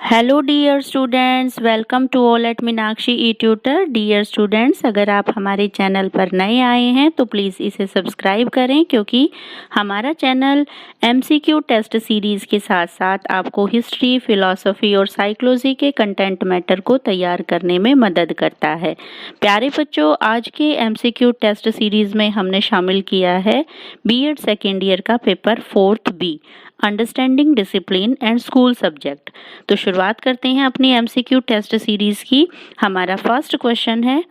Hello dear students, welcome to all at Meenakshi e tutor. Dear students, अगर आप हमारे channel पर नए आए हैं तो प्लीज़ इसे सब्सक्राइब करें, क्योंकि हमारा चैनल एमसीक्यू टेस्ट सीरीज़ के साथ साथ आपको हिस्ट्री, फिलॉसफी और साइकोलॉजी के कंटेंट मैटर को तैयार करने में मदद करता है। प्यारे बच्चों, आज के एमसीक्यू टेस्ट सीरीज़ में हमने शामिल किया है बीएड सेकेंड ईयर का पेपर 4th बी, understanding discipline and school subject. तो शुरुआत करते हैं अपनी एमसीक्यू टेस्ट सीरीज की। हमारा फर्स्ट क्वेश्चन है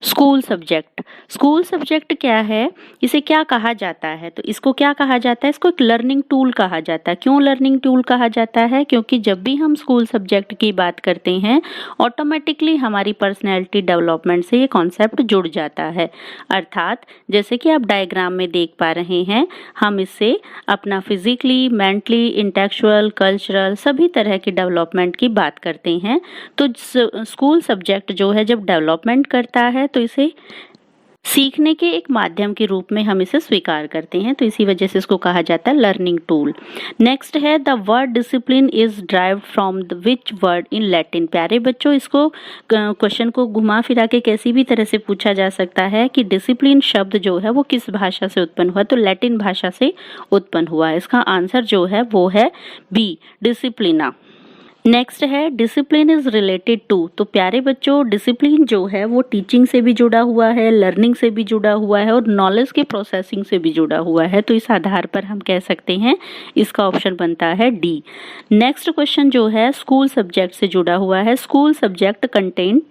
स्कूल सब्जेक्ट। स्कूल सब्जेक्ट क्या है, इसे क्या कहा जाता है? तो इसको क्या कहा जाता है? इसको एक लर्निंग टूल कहा जाता है। क्यों लर्निंग टूल कहा जाता है? क्योंकि जब भी हम स्कूल सब्जेक्ट की बात करते हैं, ऑटोमेटिकली हमारी पर्सनैलिटी डेवलपमेंट से ये कॉन्सेप्ट जुड़ जाता है। अर्थात जैसे कि आप डायग्राम में देख पा रहे हैं, हम इससे अपना फिजिकली, मेंटली, इंटेलेक्चुअल, कल्चरल सभी तरह की डेवलपमेंट की बात करते हैं। तो स्कूल सब्जेक्ट जो है जब डेवलपमेंट करता है तो इसे सीखने के एक माध्यम के रूप में हम इसे स्वीकार करते हैं, तो इसी वजह से इसको कहा जाता है लर्निंग टूल। नेक्स्ट है the word discipline is derived from the which word in Latin. प्यारे बच्चों, इसको क्वेश्चन को घुमा फिरा के कैसी भी तरह से पूछा जा सकता है कि डिसिप्लिन शब्द जो है वो किस भाषा से उत्पन्न हुआ, तो लैटिन भाषा से उत्पन्न हुआ है। इसका आंसर जो है वो है बी, डिसिप्लिना। नेक्स्ट है डिसिप्लिन इज रिलेटेड टू। तो प्यारे बच्चों, डिसिप्लिन जो है वो टीचिंग से भी जुड़ा हुआ है, लर्निंग से भी जुड़ा हुआ है और नॉलेज के प्रोसेसिंग से भी जुड़ा हुआ है। तो इस आधार पर हम कह सकते हैं इसका ऑप्शन बनता है डी। नेक्स्ट क्वेश्चन जो है स्कूल सब्जेक्ट से जुड़ा हुआ है। School subject content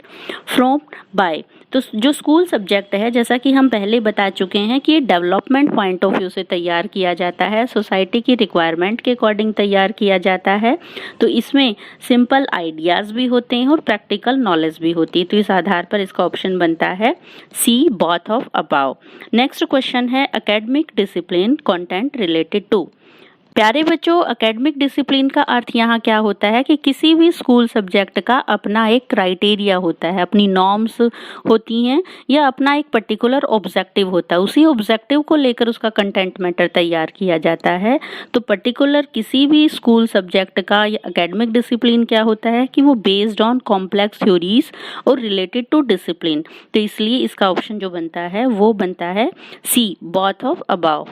from by. तो जो स्कूल सब्जेक्ट है, जैसा कि हम पहले बता चुके हैं कि ये डेवलपमेंट पॉइंट ऑफ व्यू से तैयार किया जाता है, सोसाइटी की रिक्वायरमेंट के अकॉर्डिंग तैयार किया जाता है। तो इसमें सिंपल आइडियाज़ भी होते हैं और प्रैक्टिकल नॉलेज भी होती है। तो इस आधार पर इसका ऑप्शन बनता है C, both of above. Next question है academic discipline content related to. प्यारे बच्चों, एकेडमिक डिसिप्लिन का अर्थ यहाँ क्या होता है कि किसी भी स्कूल सब्जेक्ट का अपना एक क्राइटेरिया होता है, अपनी नॉर्म्स होती हैं या अपना एक पर्टिकुलर ऑब्जेक्टिव होता है। उसी ऑब्जेक्टिव को लेकर उसका कंटेंट मैटर तैयार किया जाता है। तो पर्टिकुलर किसी भी स्कूल सब्जेक्ट का या एकेडमिक डिसिप्लिन क्या होता है कि वो बेस्ड ऑन कॉम्प्लेक्स थ्योरीज और रिलेटेड टू डिसिप्लिन। तो इसलिए इसका ऑप्शन जो बनता है वो बनता है C, both of above.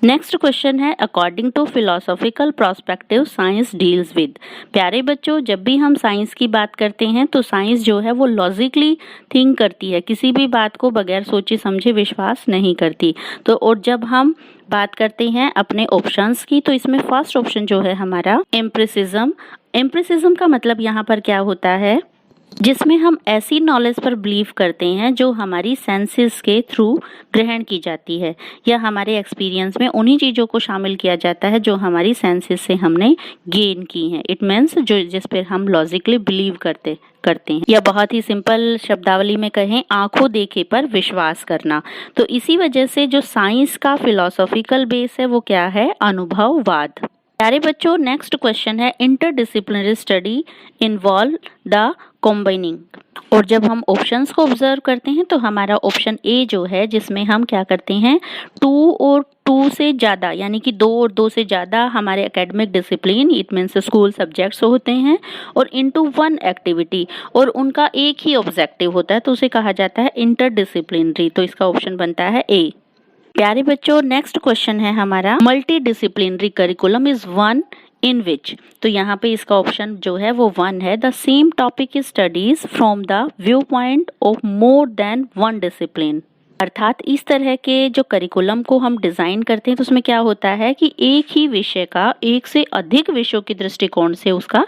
Next question है according to philosophical prospective science deals with. प्यारे बच्चों, जब भी हम साइंस की बात करते हैं तो साइंस जो है वो लॉजिकली थिंक करती है, किसी भी बात को बगैर सोचे समझे विश्वास नहीं करती। तो और जब हम बात करते हैं अपने ऑप्शंस की, तो इसमें फर्स्ट ऑप्शन जो है हमारा एम्पिरिसिज्म। एम्पिरिसिज्म का मतलब यहाँ पर क्या होता है, जिसमें हम ऐसी नॉलेज पर बिलीव करते हैं जो हमारी सेंसेस के थ्रू ग्रहण की जाती है, या हमारे एक्सपीरियंस में उन्हीं चीज़ों को शामिल किया जाता है जो हमारी सेंसेस से हमने गेन की हैं। इट मीन्स जो जिस पर हम लॉजिकली बिलीव करते हैं, या बहुत ही सिंपल शब्दावली में कहें, आंखों देखे पर विश्वास करना। तो इसी वजह से जो साइंस का फिलोसॉफिकल बेस है वो क्या है, अनुभववाद। प्यारे बच्चों, नेक्स्ट क्वेश्चन है interdisciplinary study involve the combining. और जब हम ऑप्शंस को ऑब्जर्व करते हैं तो हमारा ऑप्शन ए जो है, जिसमें हम क्या करते हैं, 2 और 2 से ज़्यादा, यानी कि 2 और 2 से ज़्यादा हमारे academic discipline, it means school subjects होते हैं, और इनटू वन एक्टिविटी, और उनका एक ही ऑब्जेक्टिव होता है, तो उसे कहा जाता है इंटरडिसिप्लिनरी। तो इसका ऑप्शन बनता है ए। प्यारे बच्चों, नेक्स्ट क्वेश्चन है हमारा multi disciplinary curriculum is one in which. तो यहाँ पे इसका ऑप्शन जो है वो 1 है। The same topic is studies from the view point of more than one discipline. अर्थात इस तरह के जो करिकुलम को हम डिज़ाइन करते हैं तो उसमें क्या होता है कि एक ही विषय का एक से अधिक विषयों के दृष्टिकोण से उसका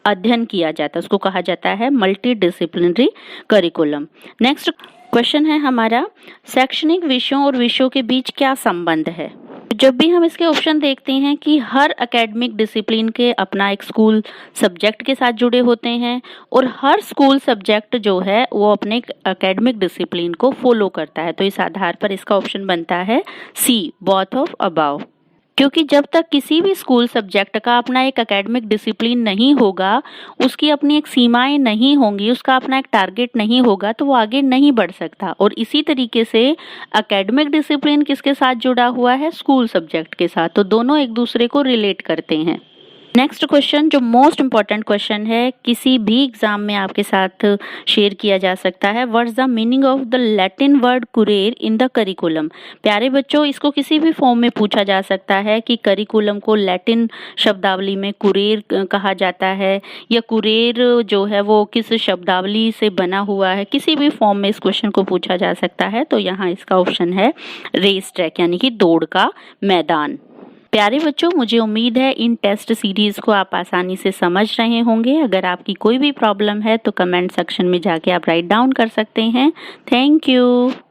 अध्ययन किया जाता है, उसको कहा जाता है multi disciplinary curriculum. Next question है हमारा शैक्षणिक विषयों और विषयों के बीच क्या संबंध है। जब भी हम इसके ऑप्शन देखते हैं कि हर एकेडमिक डिसिप्लिन के अपना एक स्कूल सब्जेक्ट के साथ जुड़े होते हैं, और हर स्कूल सब्जेक्ट जो है वो अपने एकेडमिक डिसिप्लिन को फॉलो करता है। तो इस आधार पर इसका ऑप्शन बनता है सी, बोथ ऑफ अबाव। क्योंकि जब तक किसी भी स्कूल सब्जेक्ट का अपना एक एकेडमिक डिसिप्लिन नहीं होगा, उसकी अपनी एक सीमाएं नहीं होंगी, उसका अपना एक टारगेट नहीं होगा, तो वो आगे नहीं बढ़ सकता। और इसी तरीके से एकेडमिक डिसिप्लिन किसके साथ जुड़ा हुआ है, स्कूल सब्जेक्ट के साथ। तो दोनों एक दूसरे को रिलेट करते हैं। नेक्स्ट क्वेश्चन जो मोस्ट इम्पॉर्टेंट क्वेश्चन है, किसी भी एग्जाम में आपके साथ शेयर किया जा सकता है। What's the meaning of the Latin word कुरेर इन द करिकुलम। प्यारे बच्चों, इसको किसी भी फॉर्म में पूछा जा सकता है कि करिकुलम को लैटिन शब्दावली में कुरेर कहा जाता है, या कुरेर जो है वो किस शब्दावली से बना हुआ है। किसी भी फॉर्म में इस क्वेश्चन को पूछा जा सकता है। तो यहाँ इसका ऑप्शन है रेस ट्रैक, यानी कि दौड़ का मैदान। प्यारे बच्चों, मुझे उम्मीद है इन टेस्ट सीरीज को आप आसानी से समझ रहे होंगे। अगर आपकी कोई भी प्रॉब्लम है तो कमेंट सेक्शन में जाके आप राइट डाउन कर सकते हैं। Thank you.